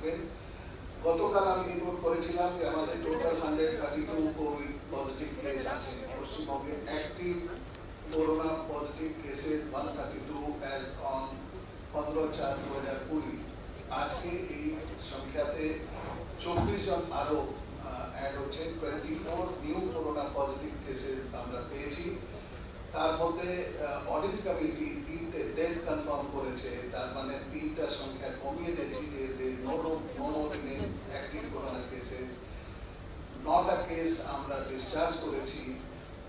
থাকবেন। গতকাল আমি রিপোর্ট করেছিলাম যে আমাদের টোটাল 132 কোভিড পজিটিভ কেস আছে পশ্চিমবঙ্গে। Active corona positive cases 132 as on 15/4/2020। আজকে এই সংখ্যাতে 24 জন আরো অ্যাড হচ্ছে। 24 নিউ করোনা পজিটিভ কেসেস আমরা পেয়েছি। তার মধ্যে অডিট কমিটি 3টে ডেথ কনফার্ম করেছে, তার মানে 3টা সংখ্যা কমিয়ে দিয়েছি যে no more active corona cases. 9টা কেস আমরা ডিসচার্জ করেছি।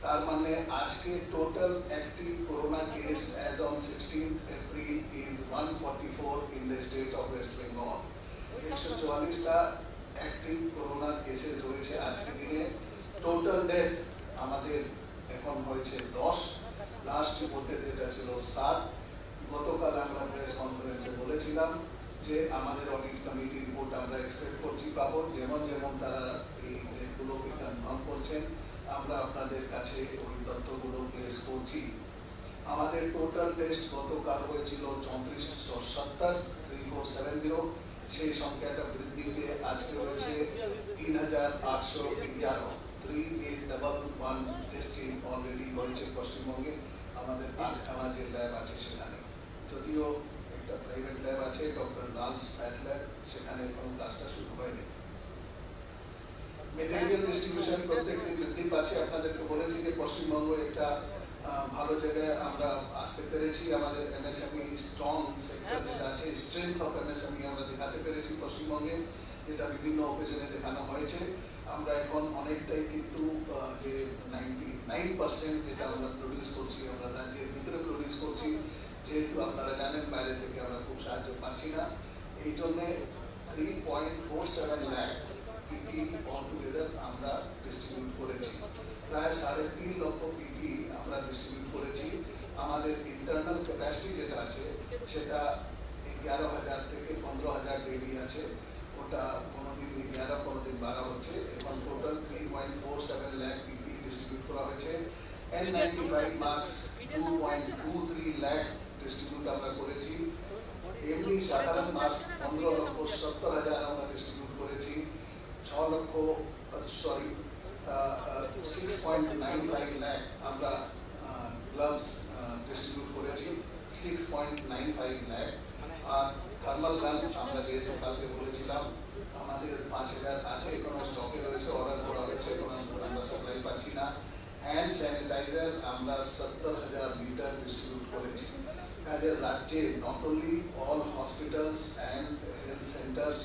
তার মানে আজকে total active corona case as on 16th April is 144 in the state of West Bengal. 144টা অ্যাক্টিভ করোনা কেসেস রয়েছে আজকে দিনে। টোটাল ডেথ আমাদের এখন হয়েছে 10, লাস্ট রিপোর্টের যেটা ছিল 7। গতকাল আমরা প্রেস কনফারেন্সে বলেছিলাম যে আমাদের অডিট কমিটি রিপোর্ট আমরা এক্সপেক্ট করছি পাবো। যেমন যেমন তারা এই ডেটগুলোকে কনফার্ম করছেন আমরা আপনাদের কাছে ওই তথ্যগুলো প্লেস করছি। আমাদের টোটাল টেস্ট গতকাল হয়েছিল 3470, সেই সংখ্যাটা বৃদ্ধি পেয়ে আজকে হয়েছে 3811। 3811 টেস্টিং অলরেডি হয়েছে পশ্চিমবঙ্গে। আমাদের 8খানা যে ল্যাব আছে সেখানে, যদিও একটা প্রাইভেট ল্যাব আছে ডক্টর লালস প্যাথ ল্যাব, সেখানে এখন কাজটা শুরু হয়নি। মেটেরিয়াল ডিস্ট্রিবিউশন প্রত্যেকদিন বৃদ্ধি পাচ্ছে। আপনাদেরকে বলেছি যে পশ্চিমবঙ্গ একটা ভালো জায়গায় আমরা আসতে পেরেছি। আমাদের এমএসএমই স্ট্রং সেক্টর যেটা আছে, স্ট্রেংথ অফ এমএসএমই আমরা দেখাতে পেরেছি পশ্চিমবঙ্গে, যেটা বিভিন্ন অকেশনে দেখানো হয়েছে। আমরা এখন অনেকটাই কিন্তু যে 99% যেটা আমরা প্রডিউস করছি আমরা রাজ্যের ভিতরে প্রডিউস করছি, যেহেতু আপনারা জানেন বাইরে থেকে আমরা খুব সাহায্য পাচ্ছি না। এই জন্যে 3.47 লাখ পিপি অল টুগেদার আমরা ডিস্ট্রিবিউট করেছি। প্রায় 3.5 লক্ষ পিপি আমরা ডিস্ট্রিবিউট করেছি। আমাদের ইন্টারনাল ক্যাপাসিটি যেটা আছে সেটা 11,000 থেকে 15,000 ডেইলি আছে। ওটা কোনোদিন 11, কোনোদিন 12 হচ্ছে। এখন টোটাল 3.47 লাখ পিপি ডিস্ট্রিবিউট করা হয়েছে। N95 মাস্ক 2.23 লাখ ডিস্ট্রিবিউট আমরা করেছি। এমনি সাধারণ মাস্ক 15,70,000 আমরা ডিস্ট্রিবিউট করেছি। 6.95 লাখ আমরা গ্লাভস ডিস্ট্রিবিউট করেছি। 6.95 লাখ। আর থার্মাল গান আমরা যেহেতু কালকে বলেছিলাম আমাদের 5,000 আছে, এখনো স্টকে রয়েছে, অর্ডার করা হয়েছে, এখন আমরা সাপ্লাই পাচ্ছি না। হ্যান্ড স্যানিটাইজার আমরা 70,000 লিটার ডিস্ট্রিবিউট করেছি। কাজে রাজ্যে not only all hospitals and health centres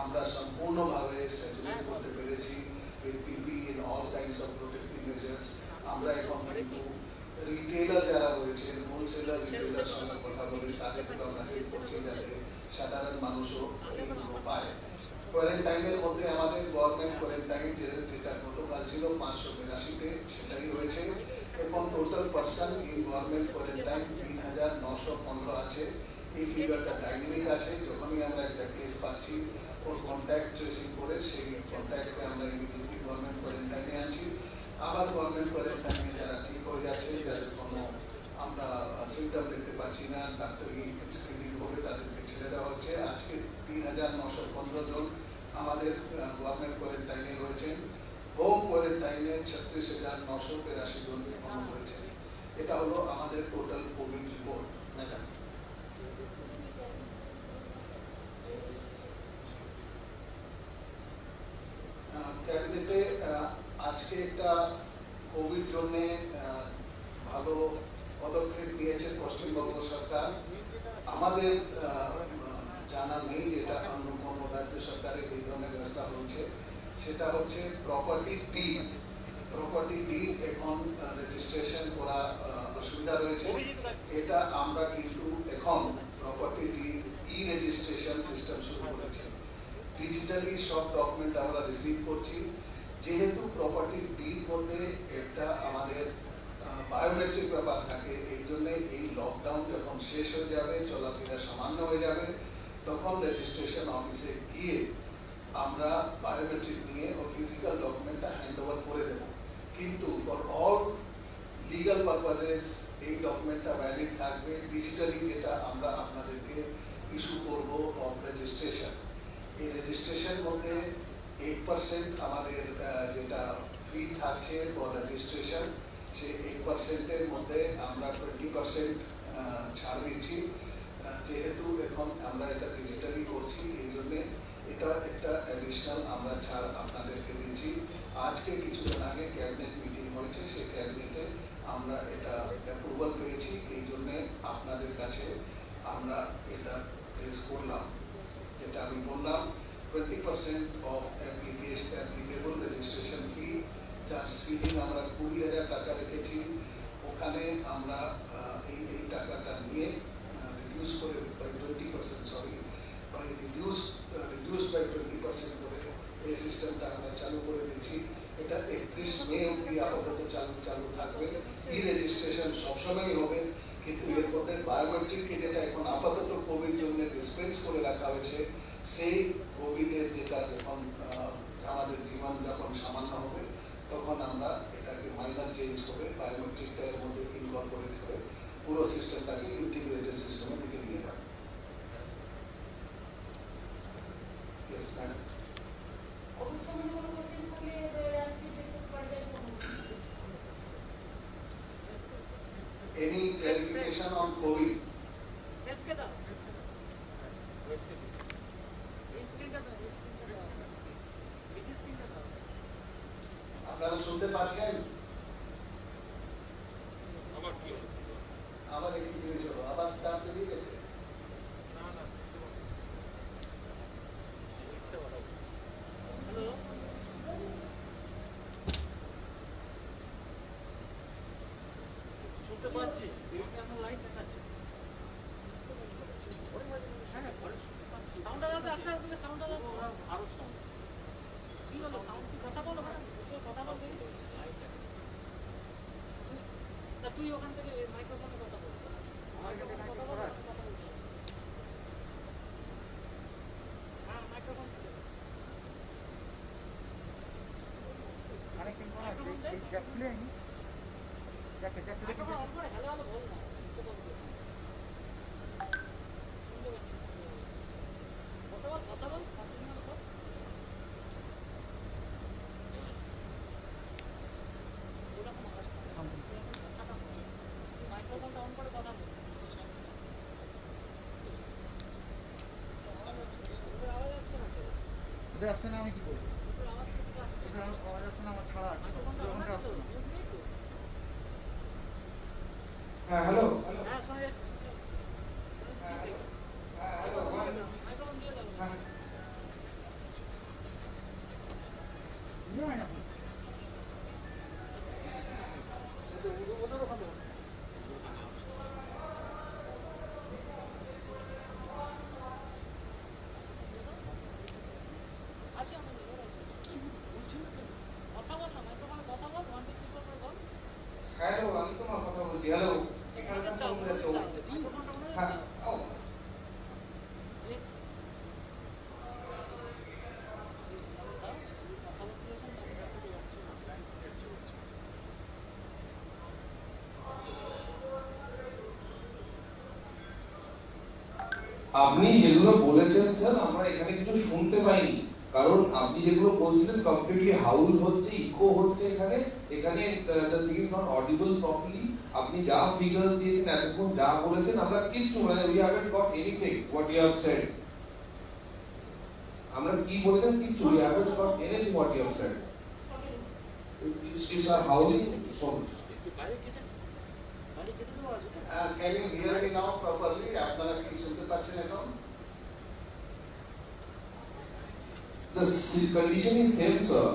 আমরা সম্পূর্ণভাবে স্যাচুরেট করতে পেরেছি with PP in all kinds of protective measures. আমরা এখন কিন্তু রিটেলার যারা রয়েছেন, হোলসেলার রিটেলার সঙ্গে কথা বলে তাদেরকে আমরা হেল্প করছি যাতে সাধারণ মানুষও এগুলো পায়। কোয়ারেন্টাইনের মধ্যে আমাদের গভর্নমেন্ট কোয়ারেন্টাইন যেটা গতকাল ছিল 582-তে, সেটাই রয়েছে। এখন total person in government quarantine 3,915 আছে। এই ফিগারটা ডাইনামিক আছে। যখনই আমরা একটা কেস পাচ্ছি ওর কন্ট্যাক্ট ট্রেসিং করে সেই কন্ট্যাক্টকে আমরা ইমিডিয়েটলি গভর্নমেন্ট কোয়ারেন্টাইনে আনছি। আবার গভর্নমেন্ট কোয়ারেন্টাইনে যারা ঠিক হয়ে যাচ্ছে, যাদের কোনো আমরা সিমটম দেখতে পাচ্ছি না, ডাক্তারি স্ক্রিনিং করে তাদেরকে ছেড়ে দেওয়া হচ্ছে। আজকে 3,915 জন আমাদের গভর্নমেন্ট কোয়ারেন্টাইনে রয়েছেন। হোম কোয়ারেন্টাইনে 36,982 জন এখন রয়েছে। এটা হলো আমাদের টোটাল কোভিড রিপোর্ট। ম্যাডাম, ক্যাবিনেটে আজকে একটা কোভিড জন্যে ভালো পদক্ষেপ নিয়েছে পশ্চিমবঙ্গ সরকার। আমাদের জানা নেই যে এটা অন্য কোনো রাজ্য সরকারের এই ধরনের ব্যবস্থা হচ্ছে। সেটা হচ্ছে প্রপার্টি ডিড। প্রপার্টি ডিড এখন রেজিস্ট্রেশন করা অসুবিধা রয়েছে। এটা আমরা কিন্তু এখন প্রপার্টি ডিড ই-রেজিস্ট্রেশন সিস্টেম শুরু করেছি। ডিজিটালি সব ডকুমেন্ট আমরা রিসিভ করছি। যেহেতু প্রপার্টি ডিড মধ্যে একটা আমাদের বায়োমেট্রিক ব্যাপার থাকে, এই জন্যে এই লকডাউন যখন শেষ হয়ে যাবে, চলাফেরা সামান্য হয়ে যাবে, তখন রেজিস্ট্রেশন অফিসে গিয়ে আমরা বায়োমেট্রিক নিয়ে ও ফিজিক্যাল ডকুমেন্টটা হ্যান্ড ওভার করে দেব। কিন্তু ফর অল লিগাল পারপাসেস এই ডকুমেন্টটা ভ্যালিড থাকবে। ডিজিটালি যেটা আমরা আপনাদেরকে ইস্যু করব অফ রেজিস্ট্রেশন, এই রেজিস্ট্রেশন মধ্যে 8% আমাদের যেটা ফি থাকছে ফর রেজিস্ট্রেশন, সেই 8%-এর মধ্যে আমরা 20% ছাড় দিচ্ছি। যেহেতু এখন আমরা এটা ডিজিটালি করছি, এই জন্যে এটা একটা অ্যাডিশনাল আমরা ছাড় আপনাদেরকে দিচ্ছি। আজকে কিছুদিন আগে ক্যাবিনেট মিটিং হয়েছে, সেই ক্যাবিনেটে আমরা এটা অ্যাপ্রুভাল পেয়েছি, এই জন্যে আপনাদের কাছে আমরা এটা প্লেস করলাম। যেটা আমি বললাম 20% অফ অ্যাপ্লিকেবল রেজিস্ট্রেশন ফি, যার সিলিং আমরা 20,000 টাকা রেখেছি, ওখানে আমরা এই টাকাটা নিয়ে রিডিউস করে by 20%, sorry by reduced by 20% করে এই সিস্টেমটা আমরা চালু করে দিচ্ছি। এটা 31 মে অবধি আপাতত চালু থাকবে। ই রেজিস্ট্রেশন সবসময়ই হবে, কিন্তু এর মধ্যে বায়োমেট্রিককে যেটা এখন আপাতত কোভিড জন্য ডিসপেন্স করে রাখা হয়েছে, সেই কোভিডের যেটা যখন আমাদের জীবন যখন সামান্য হবে, তখন আমরা এটাকে মাইনার চেঞ্জ করে বায়োমেট্রিকটা এর মধ্যে ইনকর্পোরেট করে পুরো সিস্টেমটাকে ইন্টিগ্রেটেড সিস্টেমের দিকে নিয়ে যাবে। Yes, madam. Any clarification on COVID? আপনারা শুনতে পাচ্ছেন? আবার একই জিনিস হলো, আবার তার বেরিয়ে গেছে। শুনতে পাচ্ছি, লাইট দেখাচ্ছে। সাউন্ড আলাদা, আপনার ওখানে সাউন্ড আলাদা, আরো সাউন্ড। কি হলো সাউন্ড? কি কথা বলো ভাই? কথা বল দেখি। তা তুই ওখান থেকে মাইক্রোফোনে কথা বল। মাইক্রোফোনে কথা বল, কথা বল। হ্যাঁ, মাইক্রোফোন থেকে। আরেকদিন বলা এই যাচ্ছিলেন যাকে মাইক্রোফোন অন করে হ্যালো হ্যালো বল না। শুনতে পাচ্ছি। শুনতে পাচ্ছি। কথা বল, কন্টিনিউ কর। মাইক্রোফোনটা অন করে কথা বল। আওয়াজ আসছে না তো? ওদের আসছে না, আমি কি করবো? আওয়াজ কিন্তু আসছে। ওদের আওয়াজ আসছে না, আমার ছাড়া আছে। মাইক্রোফোনটা অন আছে তো? মিউট নেই তো? হ্যাঁ হ্যালো হ্যাঁ, শোনা যাচ্ছে, শোনা যাচ্ছে। হ্যাঁ হ্যালো মাইক্রোফোন দিয়ে দাও। হ্যাঁ ইয়ে হয় না ওদের ওখানে আছে আমাদের ঘরে আছে। কি বলছেন না কেন? কথা বল না, মাইক্রোফোনে কথা বল, 1 2 3 4 করে বল। হ্যালো আমি তোমার কথা বলছি হ্যালো এখানে তো সাউন্ড যাচ্ছে মাইক্রোফোনটা মনে হ্যাঁ ও যে কথা বলতে যাচ্ছেন না, কথা যাচ্ছে না, লাইন যাচ্ছে হচ্ছে। আপনি যেগুলো বলেছেন স্যার আমরা এখানে কিছু শুনতে পাইনি, কারণ আপনি যেগুলো বলছিলেন কমপ্লিটলি হাউল হচ্ছে, ইকো হচ্ছে, এখানে the thing is not audible properly. আপনি যা ফিগার্স দিয়েছেন এতক্ষণ যা বলেছেন আমরা কিচ্ছু মানে we haven't got anything what you have said. আমরা কি বলেছেন কিচ্ছু we haven't got anything what you have said. It's a howling sound. একটু বাইরে কেটে দেওয়া আছে তো? Can you hear me now properly? আপনারা কি শুনতে পাচ্ছেন এখন? The condition is same sir,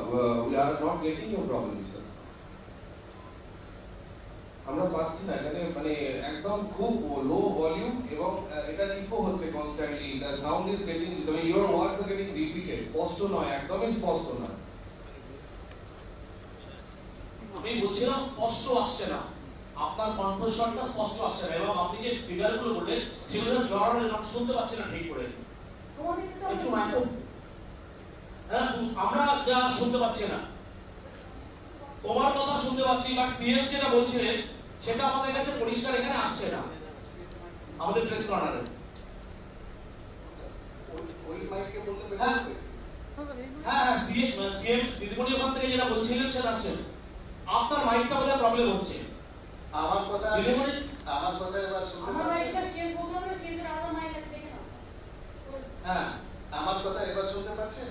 we are not getting your problem sir. আমরা পাচ্ছি না এখানে মানে একদম খুব লো ভলিউম এবং এটা ইকো হচ্ছে constantly, the sound is getting, তবে your words are getting repeated, স্পষ্ট নয়, একদমই স্পষ্ট নয়। আমি বলছিলাম স্পষ্ট আসছে না, আপনার কণ্ঠস্বরটা স্পষ্ট আসছে না, এবং আপনি যে ফিগারগুলো বললেন সেগুলো জড়ানো শুনতে পাচ্ছি না ঠিক করে। একটু মাইক্রোফোন আমরা যা শুনতে পাচ্ছি না, তোমার কথা শুনতে পাচ্ছি, বাট সিএস যেটা বলছিলেন সেটা আমাদের কাছে পরিষ্কার এখানে আসছে না আমাদের প্রেস কর্নারে। ওই মাইকে বললে করলে হ্যাঁ। চলবে? হ্যাঁ সিএম দিদিমণি ওখান থেকে যেটা বলছিলেন সেটা আসছেন। আপনার মাইকটা বোধহয় প্রবলেম হচ্ছে। আমার কথা দিদিমণি আমার কথা এবার শুনতে আমার পাচ্ছেন? মাইকটা শেষ বলতে হবে, শেষের আলাদা মাইক আছে দেখে নাও। হ্যাঁ আমার কথা এবার শুনতে পাচ্ছেন?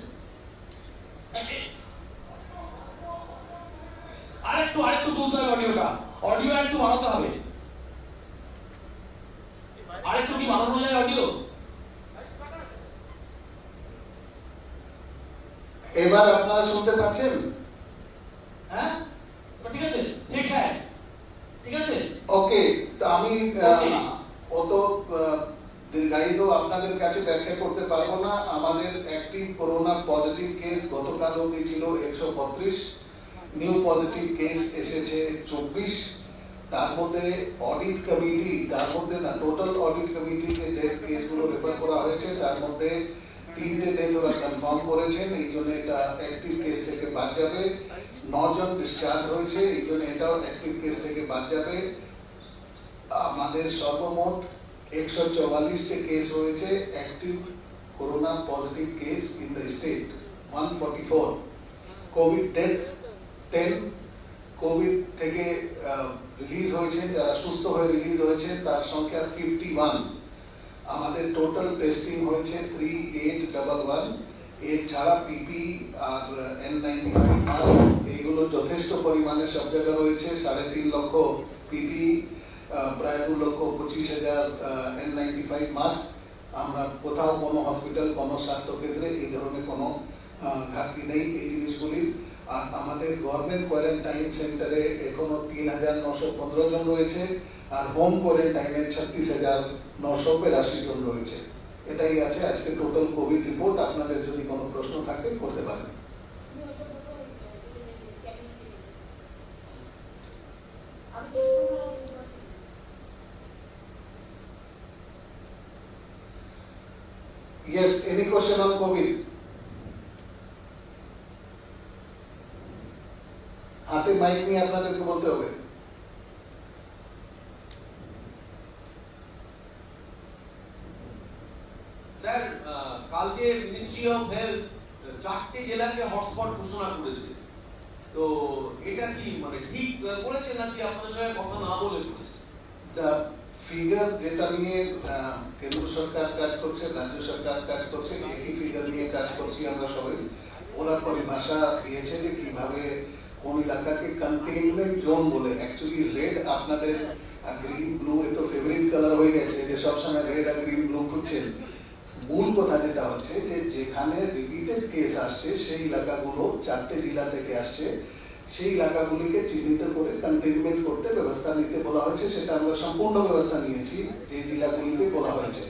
আরেকটু তুলতে হবে অডিওটা, অডিও একটু বাড়াতে হবে। আরেকটু কি বাড়ানো যায় অডিও? এবার আপনারা শুনতে পাচ্ছেন? হ্যাঁ ঠিক আছে, ঠিক হ্যাঁ ঠিক আছে। ওকে, তো আমি Okay. অত দীর্ঘায়িত আপনাদের কাছে ব্যাখ্যা করতে পারবো না। আমাদের অ্যাক্টিভ করোনা পজিটিভ কেস গতকাল অবধি ছিল 132, নিউ পজিটিভ কেস এসেছে 24। তার মধ্যে অডিট কমিটি, তার মধ্যে না টোটাল অডিট কমিটিতে ডেথ কেসগুলো রেফার করা হয়েছে, তার মধ্যে 3টে ডেথ ওরা কনফার্ম করেছেন, এই জন্য এটা অ্যাক্টিভ কেস থেকে বাদ যাবে। 9 জন ডিসচার্জ হয়েছে, এই জন্য এটাও অ্যাক্টিভ কেস থেকে বাদ যাবে। আমাদের সর্বমোট 144টে কেস হয়েছে active corona positive case in the state, 144। Covid death 10, Covid থেকে রিলিজ হয়েছেন, যারা সুস্থ হয়ে রিলিজ হয়েছেন তার সংখ্যা 51। আমাদের টোটাল টেস্টিং হয়েছে 3811। এর ছাড়া পিপি আর N95 মাস্ক এইগুলো যথেষ্ট পরিমাণে সব জায়গায় রয়েছে। 3.5 লক্ষ পিপি, প্রায় 2,25,000 N95 মাস্ক। আমরা কোথাও কোনো হসপিটাল, কোনো স্বাস্থ্য কেন্দ্রে এই ধরনের কোনো ঘাটতি নেই এই জিনিসগুলির। আর আমাদের গভর্নমেন্ট কোয়ারেন্টাইন সেন্টারে এখনো 3,915 জন রয়েছে, আর হোম কোয়ারেন্টাইনে 36,982 জন রয়েছে। এটাই আছে আজকে টোটাল কোভিড রিপোর্ট। আপনাদের যদি কোনো প্রশ্ন থাকে করতে পারেন। আমি চেষ্টা করলাম শুনতে পাচ্ছি না। Yes, any question on COVID? হাতে মাইক নিয়ে আপনাদেরকে বলতে হবে। স্যার, কালকে মিনিস্ট্রি অফ হেলথ 4টে জেলাকে হটস্পট ঘোষণা করেছে, তো এটা কি মানে ঠিক করেছে নাকি আপনাদের সঙ্গে কথা না বলে করেছে? ফিগার যেটা নিয়ে কেন্দ্র সরকার কাজ করছে, রাজ্য সরকার কাজ করছে, একই ফিগার নিয়ে কাজ করছি আমরা সবাই। ওরা পরিভাষা দিয়েছে যে কিভাবে কোন এলাকাকে কন্টেইনমেন্ট জোন বলে। অ্যাকচুয়ালি রেড আপনাদের গ্রিন ব্লু এ তো ফেভারিট কালার হয়ে গেছে যে সবসময় রেড আর গ্রিন ব্লু খুঁজছেন। মূল কথা যেটা হচ্ছে যে যেখানে রিপিটেড কেস আসছে সেই এলাকাগুলো 4টে জেলা থেকে আসছে, সেই এলাকাগুলিকে চিহ্নিত করে কন্টেইনমেন্ট করতে ব্যবস্থা নিতে বলা হয়েছে। সেটা আমরা সম্পূর্ণ ব্যবস্থা নিয়েছি যে জেলাগুলিতে বলা হয়েছে।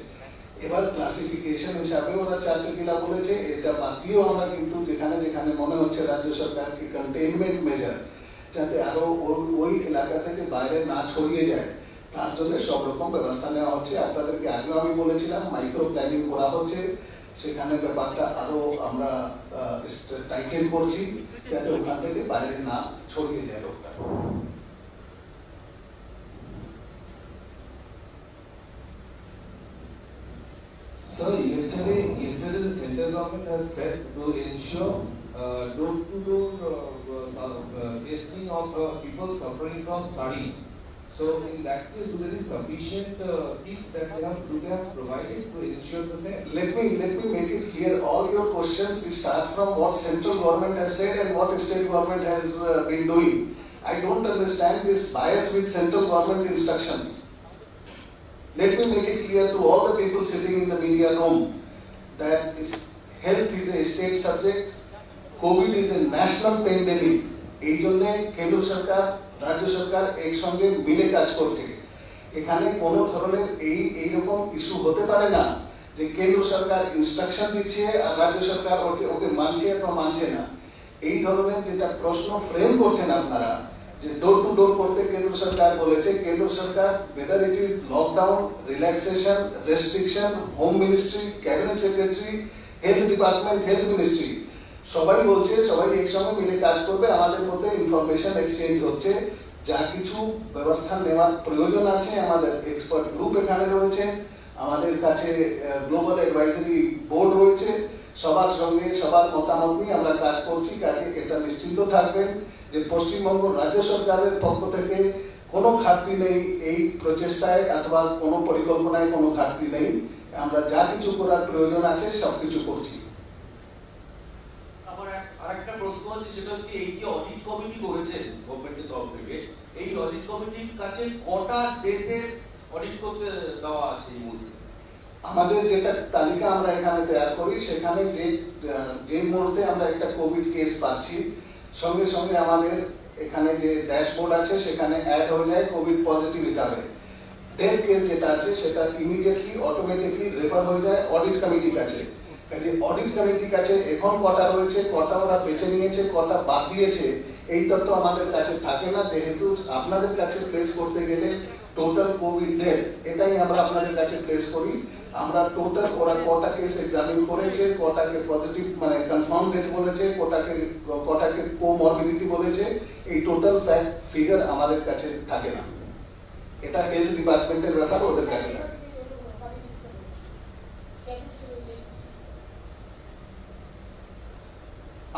এবার ক্লাসিফিকেশন হিসাবে ওরা 4টে জেলা বলেছে, এটা বাদ দিয়েও আমরা কিন্তু যেখানে যেখানে মনে হচ্ছে রাজ্য সরকারকে কন্টেইনমেন্ট মেজার যাতে আরো ওই এলাকা থেকে বাইরে না ছড়িয়ে যায় তার জন্য সব রকম ব্যবস্থা নেওয়া হচ্ছে। আপনাদেরকে আগেও আমি বলেছিলাম মাইক্রো প্ল্যানিং করা হচ্ছে, সেখানে ব্যাপারটা আরো আমরা টাইটেন করছি যাতে ওখান থেকে বাইরে না ছড়িয়ে যায় রোগটা। Sir, yesterday the central government has said to ensure door-to-door testing of people suffering from SARI. So in that case, do there is sufficient kits that they have provided to ensure the same? Let me make it clear. All your questions start from what central government has said and what state government has been doing. I don't understand this bias with central government instructions. Let me make it clear to all the people sitting in the media room that health is a state subject, COVID is a national pandemic. এই জন্য কেন্দ্র সরকার রাজ্য সরকার একসঙ্গে মিলে কাজ করছে। এখানে কোনো ধরনের এইরকম ইস্যু হতে পারে না যে কেন্দ্র সরকার ইনস্ট্রাকশন দিচ্ছে আর রাজ্য সরকার ওকে মানছে অথবা মানছে না। এই ধরনের যেটা প্রশ্ন ফ্রেম করছেন আপনারা যে ডোর টু ডোর করতে কেন্দ্র সরকার বলেছে, কেন্দ্র সরকার whether it is lockdown, relaxation, restriction, home ministry, cabinet secretary, health department, health ministry সবাই বলছে সবাই একসঙ্গে মিলে কাজ করবে। আমাদের মধ্যে ইনফরমেশন এক্সচেঞ্জ হচ্ছে, যা কিছু ব্যবস্থা নেওয়ার প্রয়োজন আছে আমাদের এক্সপার্ট গ্রুপ এখানে রয়েছে, আমাদের কাছে গ্লোবাল অ্যাডভাইজারি বোর্ড রয়েছে, সবার সঙ্গে সবার মতামত নিয়ে আমরা কাজ করছি। কাজে এটা নিশ্চিন্ত থাকবেন যে পশ্চিমবঙ্গ রাজ্য সরকারের পক্ষ থেকে কোনো ঘাটতি নেই এই প্রচেষ্টায়, অথবা কোনো পরিকল্পনায় কোনো ঘাটতি নেই। আমরা যা কিছু করার প্রয়োজন আছে সবকিছু করছি। আমার আরেকটা প্রশ্ন হচ্ছে, সেটা হচ্ছে এই যে অডিট কমিটি করেছেন গভর্নমেন্টের তরফ থেকে, এই অডিট কমিটির কাছে কটা ডেথের অডিট করতে দেওয়া আছে এই মুহূর্তে? আমাদের যেটা তালিকা আমরা এখানে তৈরি করি, সেখানে যে মুহূর্তে আমরা একটা কোভিড কেস পাচ্ছি, সঙ্গে সঙ্গে আমাদের এখানে যে ড্যাশবোর্ড আছে সেখানে অ্যাড হয়ে যায় কোভিড পজিটিভ হিসাবে। ডেথ কেস যেটা আছে সেটা ইমিডিয়েটলি অটোমেটিকলি রেফার হয়ে যায় অডিট কমিটির কাছে। কাজে অডিট কমিটির কাছে এখন কটা রয়েছে, কটা ওরা বেছে নিয়েছে, কটা বাদ দিয়েছে, এই তথ্য আমাদের কাছে থাকে না, যেহেতু আপনাদের কাছে প্লেস করতে গেলে টোটাল কোভিড ডেথ এটাই আমরা আপনাদের কাছে প্লেস করি। আমরা টোটাল ওরা কটা কেস এক্সামিন করেছে, কটাকে পজিটিভ মানে কনফার্ম ডেথ বলেছে, কটাকে কোমরবিডিটি বলেছে, এই টোটাল ফ্যাক্ট ফিগার আমাদের কাছে থাকে না। এটা হেলথ ডিপার্টমেন্টের ব্যাপার, ওদের কাছে থাকে।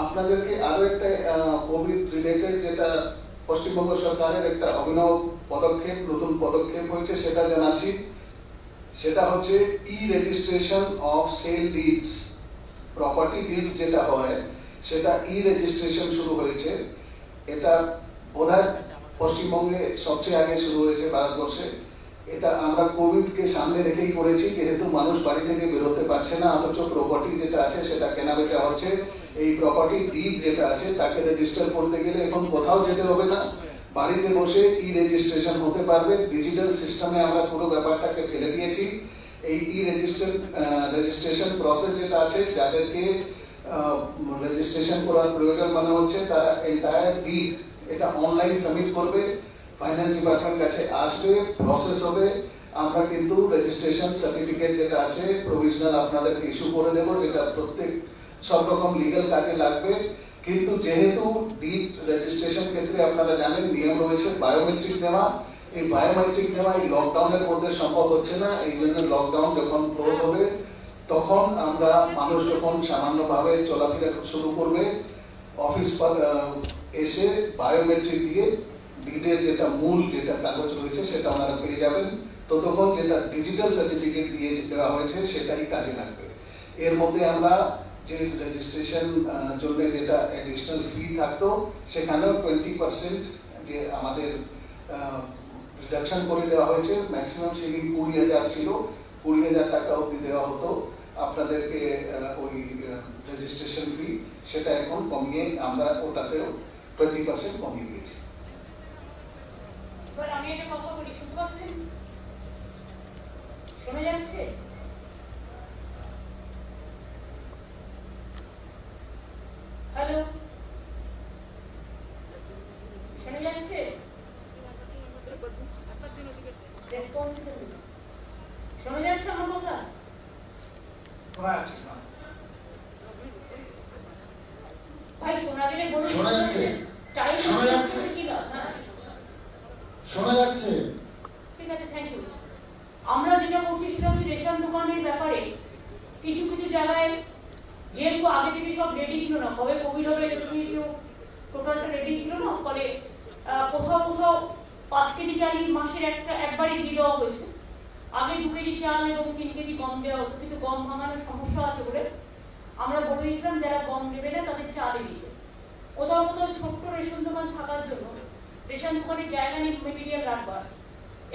আপনাদেরকে আরো একটা কোভিড রিলেটেড যেটা পশ্চিমবঙ্গ সরকারের একটা অভিনব পদক্ষেপ, নতুন পদক্ষেপ হয়েছে সেটা জানাচ্ছি। সেটা হচ্ছে e registration of sale deeds, property deeds যেটা হয় সেটা ই রেজিস্ট্রেশন শুরু হয়েছে। এটা বোধহয় পশ্চিমবঙ্গে সবচেয়ে আগে শুরু হয়েছে ভারতবর্ষে। এটা আমরা কোভিডকে সামনে রেখেই করেছি, যেহেতু মানুষ বাড়ি থেকে বেরোতে পারছে না, অথচ প্রপার্টি যেটা আছে সেটা কেনা বেচা হচ্ছে। এই প্রপার্টি ডিড যেটা আছে তাকে রেজিস্টার করতে গেলে এখন কোথাও যেতে হবে না, বাড়িতে বসে ই রেজিস্ট্রেশন হতে পারবে। ডিজিটাল সিস্টেমে আমরা পুরো ব্যাপারটাকে ফেলে দিয়েছি। এই ই রেজিস্ট্রেশন প্রসেস যেটা আছে, যাদেরকে রেজিস্ট্রেশন করার প্রয়োজন মনে হচ্ছে, তারা এন্টায়ার ডিড এটা অনলাইন সাবমিট করবে, ফাইন্যান্স ডিপার্টমেন্ট কাছে আসবে, প্রসেস হবে। আমরা কিন্তু রেজিস্ট্রেশন সার্টিফিকেট যেটা আছে প্রভিশনাল আপনাদেরকে ইস্যু করে দেবো, যেটা প্রত্যেক সব রকম লিগ্যাল কাজে লাগবে। কিন্তু যেহেতু ডিড রেজিস্ট্রেশন ক্ষেত্রে আপনারা জানেন নিয়ম রয়েছে বায়োমেট্রিক নেওয়া। এই বায়োমেট্রিক নেওয়া এই লকডাউনের মধ্যে সম্ভব হচ্ছে না। এই জন্য লকডাউন যখন ক্লোজ হবে তখন আমরা মানুষ যখন সামান্যভাবে চলাফেরা শুরু করবে, অফিস পর এসে বায়োমেট্রিক দিয়ে ডিডের যেটা মূল যেটা কাগজ রয়েছে সেটা ওনারা পেয়ে যাবেন। ততক্ষণ যেটা ডিজিটাল সার্টিফিকেট দিয়ে দেওয়া হয়েছে সেটাই কাজে লাগবে। এর মধ্যে আমরা যে রেজিস্ট্রেশন জন্য যেটা অ্যাডিশনাল ফি থাকতো সেখানেও 20% যে আমাদের রিডাকশন করে দেওয়া হয়েছে। ম্যাক্সিমাম সেদিন 20,000 ছিল, 20,000 টাকা অব্দি দেওয়া হতো আপনাদেরকে ওই রেজিস্ট্রেশন ফি, সেটা এখন কমিয়ে আমরা ওটাতেও 20% কমিয়ে দিয়েছি। এবার আমি একটা কথা বলি, শুনতে পাচ্ছেন? শোনা যাচ্ছে? হ্যালো, শোনা যাচ্ছে? শোনা যাচ্ছে আমার কথা? ভাই শোনা গেলে বলুন। শোনা যাচ্ছে? টাইম শোনা যাচ্ছে? কি লাভ? হ্যাঁ শোনা যাচ্ছে? ঠিক আছে, থ্যাংক ইউ। আমরা যেটা করছি সেটা হচ্ছে রেশন দোকানের ব্যাপারে কিছু কিছু জায়গায় যেহেতু আগে থেকে সব রেডি ছিল না, কবে কোভিড হবে এটা কেউ টোটালটা রেডি ছিল না, ফলে কোথাও কোথাও 5 কেজি চালই মাসের একবারই দিয়ে দেওয়া হয়েছে। আগে 2 কেজি চাল এবং 3 কেজি গম দেওয়া হতো, কিন্তু গম ভাঙানোর সমস্যা আছে বলে আমরা বলে দিয়েছিলাম যারা গম দেবে না তাদের চালই দিতে। কোথাও কোথাও ছোট্ট রেশন দোকান থাকার জন্য রেশন দোকানের জায়গা নেই মেটেরিয়াল রাখবার,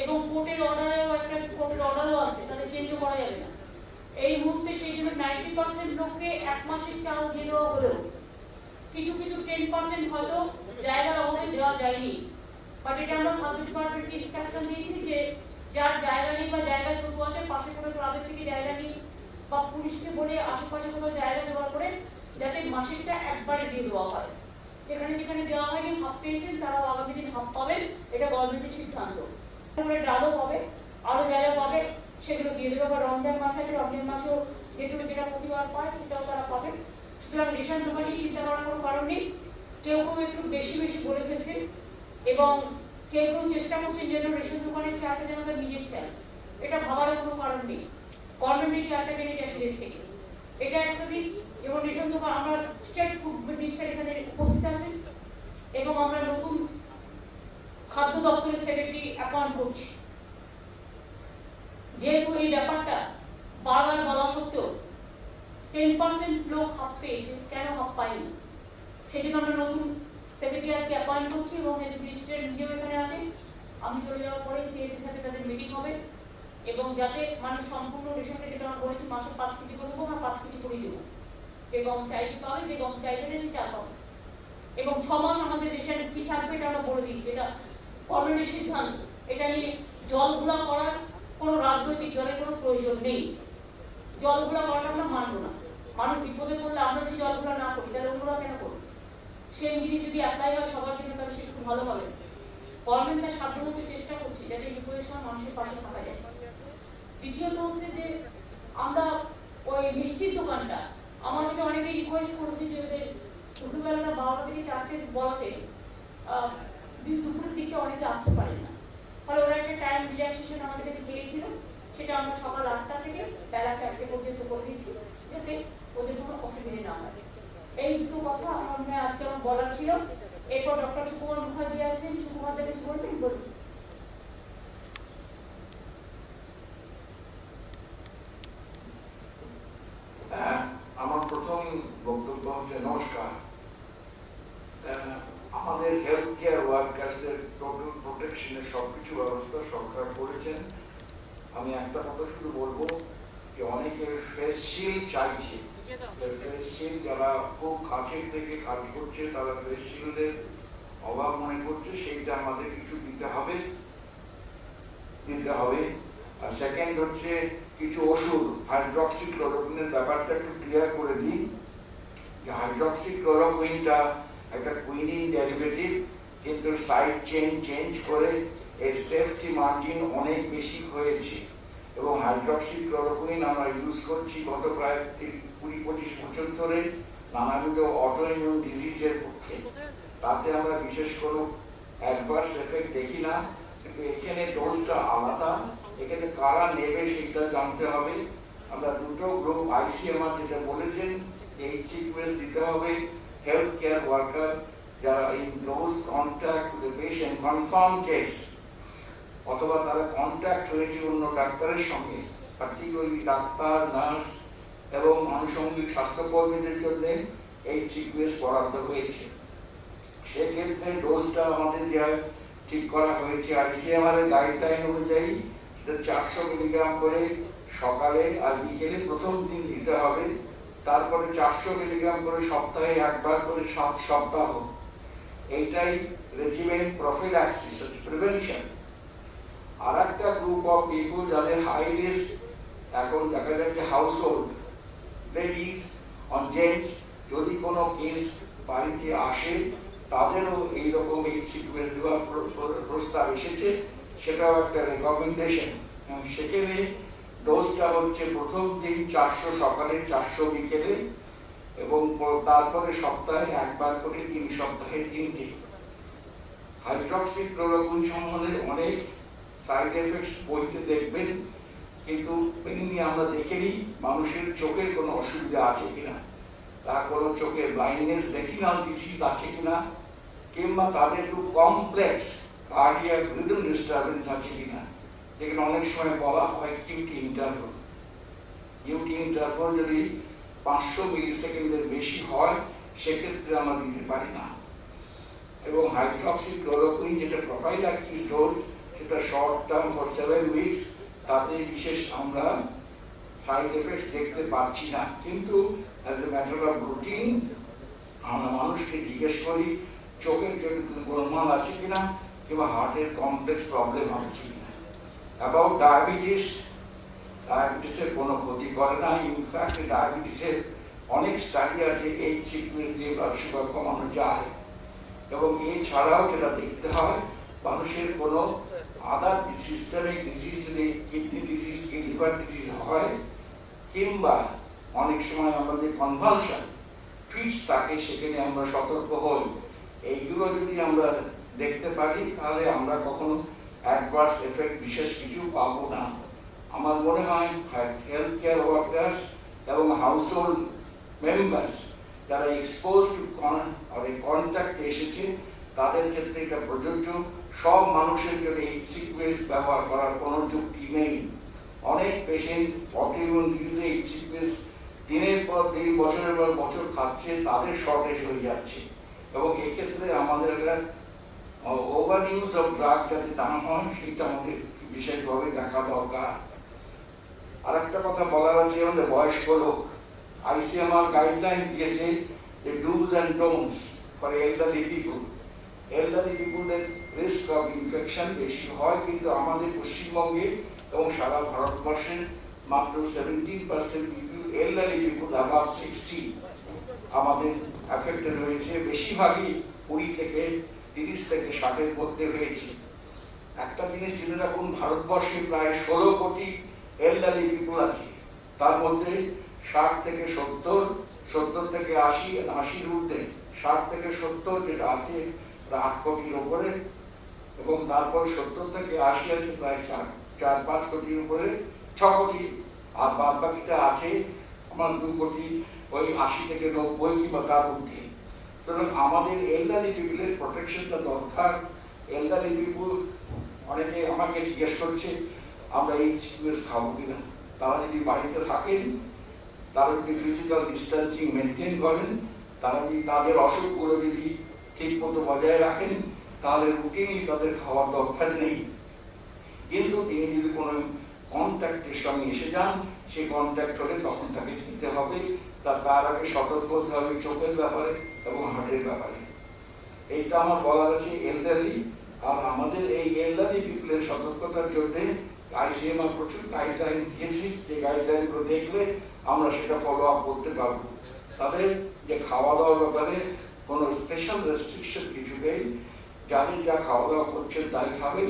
এবং কোর্টের অর্ডারও আছে, তাদের চেঞ্জও করা যাবে না। এই মুহূর্তে সেই জন্য 90% লোককে 1 মাসের চাল দিয়ে দেওয়া হলেও কিছু কিছু 10% হয়তো জায়গার অভাবে দেওয়া যায়নি। বাট এটা আমরা খাদ্য ডিপার্টমেন্টকে ইনস্ট্রাকশন দিয়েছি যে যার জায়গা নেই বা জায়গা ছোট আছে, পাশে কোনো ক্লাবের থেকে জায়গা নেই বা পুলিশকে বলে আশেপাশে কোনো জায়গা দেওয়ার পরে যাতে মাসেরটা একবারে দিয়ে দেওয়া হয়। যেখানে যেখানে দেওয়া হয়নি হাফ পেয়েছেন তারাও আগামী দিন হাফ পাবেন, এটা গভর্নমেন্টের সিদ্ধান্ত। তারপরে ডালও পাবে, আরো জায়গা পাবে, সেগুলো দিয়ে দেবে। বা রমজান মাস আছে, রমজান মাসেও যেটুকু যেটা প্রতিবার পায় সেটাও তারা পাবে। সুতরাং রেশন দোকানে চিন্তা করার কোনো কারণ নেই। কেউ কেউ একটু বেশি বেশি বলে ফেলছে এবং কেউ কেউ চেষ্টা করছেন যেন রেশন দোকানের চালটা যেন তার নিজের চাল, এটা ভাবার কোনো কারণ নেই। গভর্নমেন্টের চালটা কিনে চাষিদের থেকে, এটা একটা দিক। যেমন রেশন দোকান, আমরা স্টেট ফুড মিনিস্টার এখানে উপস্থিত আছেন এবং আমরা নতুন খাদ্য দপ্তরের সেক্রেটারি অ্যাপয়েন্ট করছি। যেহেতু এই ব্যাপারটা বারবার বলা সত্ত্বেও 10% লোক হাত পেয়েছে, কেন হাত পায়নি, সেই জন্য আমরা নতুন সেক্রেটারি আজকে অ্যাপয়েন্ট করছি এবং মিনিস্টার নিজেও এখানে আছেন। আমি চলে যাওয়ার পরে সিএস এর সাথে তাদের মিটিং হবে এবং যাতে মানুষ সম্পূর্ণ রেশনটা, যেটা আমরা বলেছি মাসে 5 কেজি করে দেবো, আমরা 5 কেজি করেই দেবো। যে গম চাইতে পাবে, যে গম চাইবে না সে চাল পাবে। এবং 6 মাস আমাদের রেশন কি থাকবে এটা আমরা বলে দিচ্ছি, এটা গভর্নমেন্টের সিদ্ধান্ত। এটা নিয়ে জল ঘোলা করার কোনো রাজনৈতিক জলের কোনো প্রয়োজন নেই। জল ঘোলা করাটা আমরা মানব না। মানুষ বিপদে পড়লে আমরা যদি জল ঘোলা না করি তাহলে অন্যরা কেন করবে? সেম জিনিস যদি অ্যাপ্লাই হয় সবার জন্য তাহলে সেটা খুব ভালো হবে। গভর্নমেন্ট তার সাধ্যমতো চেষ্টা করছে যাতে বিপদের সময় মানুষের পাশে থাকা যায়। দ্বিতীয়ত হচ্ছে যে আমরা ওই মিষ্টির দোকানটা, আমার কাছে অনেকে রিকোয়েস্ট করেছে যে ওদের দুপুরবেলাটা 12টা থেকে 4টে বলাতে দুপুরের দিকে অনেকে আসতে পারে না, ফলে ওরা একটা টাইম রিল্যাক্সেশন আমাদের কাছে চেয়েছিল। সেটা আমরা সকাল 8টা থেকে বেলা 4টে পর্যন্ত করে দিচ্ছি যাতে ওদের কোনো অসুবিধে না হয়। এই দুটো কথা আমার মনে হয় আজকে আমার বলার ছিল। এরপর ডক্টর সুকুমার মুখার্জি আছেন, সুকুমার দাকে বলবেন। বলুন। আমার প্রথম বক্তব্য হচ্ছে নমস্কার। আমাদের হেলথ কেয়ার ওয়ার্কার্সদের টোটাল প্রোটেকশনের সবকিছু ব্যবস্থা সরকার করেছেন। আমি একটা কথা শুধু বলবো যে অনেকে ফেস শিল্ড চাইছে। ফেস শিল্ড যারা খুব কাছের থেকে কাজ করছে তারা ফেস শিল্ডের অভাব মনে করছে, সেইটা আমাদের কিছু দিতে হবে। আর সেকেন্ড হচ্ছে কিছু ওষুধ, হাইড্রক্সিক্লোরোকুইনের ব্যাপারটা একটু ক্লিয়ার করে দিই যে হাইড্রক্সিক্লোরোকুইনটা একটা কুইনিন ডেরিভেটিভ, কিন্তু সাইড চেইন চেঞ্জ করে এর সেফটি মার্জিন অনেক বেশি হয়েছে এবং হাইড্রক্সিক্লোরোকুইন আমরা ইউজ করছি গত প্রায় 20-25 বছর ধরে নানাবিধ অটোইমিউন ডিজিজের পক্ষে। তাতে আমরা বিশেষ কোনো অ্যাডভার্স এফেক্ট দেখি না, কিন্তু এখানে ডোজটা আলাদা। এখানে কারা নেবে সেটা জানতে হবে। আমরা দুটো গ্রুপ আইসিএমআর যেটা বলেছেন HCQS দিতে হবে। হেলথ কেয়ার ওয়ার্কার যারা in close contact with the patient, confirm case অথবা তারা কন্ট্যাক্ট হয়েছে অন্য ডাক্তারের সঙ্গে, পার্টিকুলারলি ডাক্তার, নার্স এবং আনুষঙ্গিক স্বাস্থ্যকর্মীদের জন্য HCQS বরাদ্দ হয়েছে। সেক্ষেত্রে ডোজটা আমাদের দেওয়ার ঠিক করা হয়েছে আইসিএমআর এর গাইডলাইন অনুযায়ী। সেটা 400 মিলিগ্রাম করে সকালে আর বিকেলে প্রথম দিন দিতে হবে, তারপরে 400 মিলিগ্রাম করে সপ্তাহে একবার করে 7 সপ্তাহ। এইটাই রেজিমেন প্রফিল্যাক্সিস, প্রিভেনশন। আর একটা গ্রুপ অফ পিপল যাদের হাই রিস্ক, এখন দেখা যাচ্ছে house hold ladies on gents, যদি কোনো কেস বাড়িতে আসে তাদেরও এইরকম HCQS দেওয়ার প্রস্তাব এসেছে। সেটাও একটা রেকমেন্ডেশন। সেখানে ডোজটা হচ্ছে প্রথম দিন 400 সকালে, 400 বিকেলে এবং তারপরে সপ্তাহে একবার করে 3 সপ্তাহে 3টি। হাইড্রক্সিক্লোরোকুইন সম্বন্ধে অনেক সাইড এফেক্টস বইতে দেখবেন, কিন্তু মেইনলি আমরা দেখে নিই মানুষের চোখের কোনো অসুবিধা আছে কিনা, তার কোনো চোখের ব্লাইন্ডনেস, রেটিনাল ডিজিজ আছে কিনা, কিংবা তাদের খুব কমপ্লেক্স কার্ডিয়াক রিদম ডিস্টারবেন্স আছে কিনা। যেখানে অনেক সময় বলা হয় কিউটি ইন্টারভাল। কিউটি ইন্টারভাল যদি 500 মিলিসেকেন্ডের বেশি হয় সেক্ষেত্রে আমরা দিতে পারি না। এবং হাইড্রক্সিক্লোরোকুইন যেটা প্রোফাইল্যাক্সিস ডোজ, সেটা শর্ট টার্ম ফর 7 উইকস, তাতে বিশেষ আমরা সাইড এফেক্টস দেখতে পাচ্ছি না। কিন্তু as a matter of routine আমরা মানুষকে জিজ্ঞেস করি চোখের জন্য গোলমাল আছে কিনা কিংবা হার্টের কমপ্লেক্স প্রবলেম হচ্ছে কিনা। অ্যাবাউট ডায়াবেটিসের কোনো ক্ষতি করে না। ইনফ্যাক্ট ডায়াবেটিসের অনেক স্টাডি আছে HCQS দিয়ে ব্লাড সুগার কমানো যায়। এবং এছাড়াও যেটা দেখতে হয় মানুষের কোনো আদার সিস্টেমিক ডিজিজ, যদি কিডনি ডিজিজ, লিভার ডিজিজ হয় কিংবা অনেক সময় আমাদের কনভালশন ফিটস থাকে, সেখানে আমরা সতর্ক হই। এইগুলো যদি আমরা দেখতে পারি তাহলে আমরা কখনো অ্যাডভার্স এফেক্ট বিশেষ কিছু পাবো না। আমার মনে হয় হেলথ কেয়ার ওয়ার্কার্স এবং হাউসহোল্ড মেম্বার্স যারা এক্সপোজ টু কন্ট্যাক্টে এসেছে তাদের ক্ষেত্রে এটা প্রযোজ্য। সব মানুষের জন্য এই সিকোয়েন্স ব্যবহার করার কোনো যুক্তি নেই। অনেক পেশেন্ট অটোইমিউন ডিজিজে এই সিকোয়েন্স দিনের পর দিন বছরের পর বছর খাচ্ছে, তাদের শর্টেজ হয়ে যাচ্ছে এবং এক্ষেত্রে আমাদের ওভার ইউজ অফ ড্রাগ যাতে না হয় সেটা আমাদের বিশেষভাবে দেখা দরকার। আর একটা কথা বলার আছে, আমাদের বয়স্ক লোক ICMR গাইডলাইন দিয়েছে যে dos and don'ts for elderly people. Elderly পিপুলদের রিস্ক অফ ইনফেকশন বেশি হয়, কিন্তু আমাদের পশ্চিমবঙ্গে এবং সারা ভারতবর্ষে মাত্র 17% পিপুল এল্ডারলি পিপুল অ্যাবাভ 60 আমাদের অ্যাফেক্টেড হয়েছে। বেশিরভাগই 20 থেকে 30 থেকে 60-এর মধ্যে হয়েছে। একটা জিনিস জেনে রাখুন, ভারতবর্ষে প্রায় 16 কোটি এল্ডারলি পিপুল আছে, তার মধ্যে 60 থেকে 70, 70 থেকে 80, 80-র ঊর্ধ্বে 60 থেকে 70 যেটা আছে প্রায় 8 কোটির উপরে, এবং তারপর 70 থেকে 80 আছে প্রায় 4-5 কোটির উপরে, 6 কোটি, আর বাদ বাকিটা আছে আমার 2 কোটি, ওই 80 থেকে 90 কিংবা তার ঊর্ধ্বে। সুতরাং আমাদের এল্ডারলি পিপুলের প্রোটেকশনটা দরকার। এল্ডারলি পিপুল অনেকে আমাকে জিজ্ঞেস করছে আমরা এই সিকোয়েন্স খাবো কিনা। তারা যদি বাড়িতে থাকেন, তারা যদি ফিজিক্যাল ডিস্টেন্সিং মেনটেন করেন, তারা যদি তাদের অসুখগুলো যদি ঠিক মতো বজায় রাখেন, তাহলে রুটিনই তাদের খাওয়ার দরকার নেই। কিন্তু তিনি যদি কোনো কন্ট্যাক্টের সঙ্গে এসে যান, সেই কন্ট্যাক্ট হলে তখন তাকে খেতে হবে। তার আগে সতর্ক হতে হবে চোখের ব্যাপারে এবং হার্টের ব্যাপারে। এইটা আমার বলার আছে এল্ডারলি। আর আমাদের এই এল্ডারলি পিপলের সতর্কতার জন্য ICMR প্রচুর গাইডলাইন দিয়েছি, যে গাইডলাইনগুলো দেখলে আমরা সেটা ফলো আপ করতে পারবো। তাদের যে খাওয়া দাওয়ার ব্যাপারে কোনো স্পেশাল রেস্ট্রিকশন কিছু নেই। যাদের যা খাওয়া দাওয়া করছেন তাই খাবেন,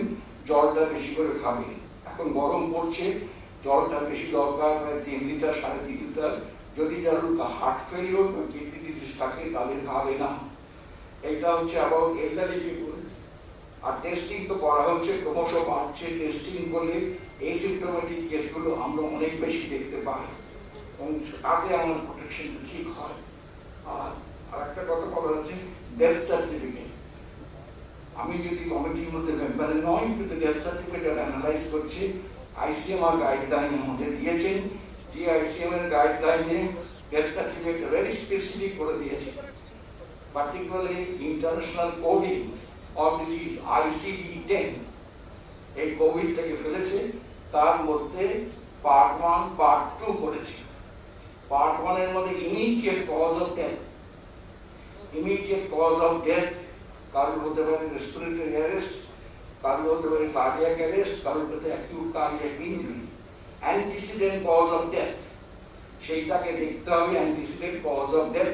জলটা বেশি করে খাবেন। এখন গরম পড়ছে, জলটা বেশি দরকার, প্রায় 3 লিটার 3.5 লিটার। যদি যার হার্ট ফেলিওর বা কিডনি ডিজিজ থাকে তাদের খাবে না। এটা হচ্ছে অ্যাবাউট এল্ডারলি পিপুল। আর টেস্টিং তো করা হচ্ছে, ক্রমশ বাড়ছে। টেস্টিং করলে এই সিমটোমেটিক কেসগুলো আমরা অনেক বেশি দেখতে পাই এবং তাতে আমার প্রোটেকশনটা ঠিক হয়। আর একটা কথা বলা হচ্ছে ডেথ সার্টিফিকেট। আমি যদি কমিটির মধ্যে মেম্বারে নই, কিন্তু ডেথ সার্টিফিকেট যারা অ্যানালাইজ করছে ICMR গাইডলাইন আমাদের দিয়েছেন, যে ICMR গাইডলাইনে ডেথ সার্টিফিকেট ভেরি স্পেসিফিক করে দিয়েছে। Particularly international coding of disease ICD-10 এই কোভিডটাকে ফেলেছে। তার মধ্যে পার্ট 1 পার্ট 2 করেছে। পার্ট 1 এর মধ্যে immediate cause of death. Immediate cause of death কারোর হতে পারে রেসপিরেটরি অ্যারেস্ট, কারোর হতে পারে কার্ডিয়াক অ্যারেস্ট, কারোর হতে acute cardiac injury. Antecedent cause of death সেইটাকে দেখতে হবে। Antecedent cause of death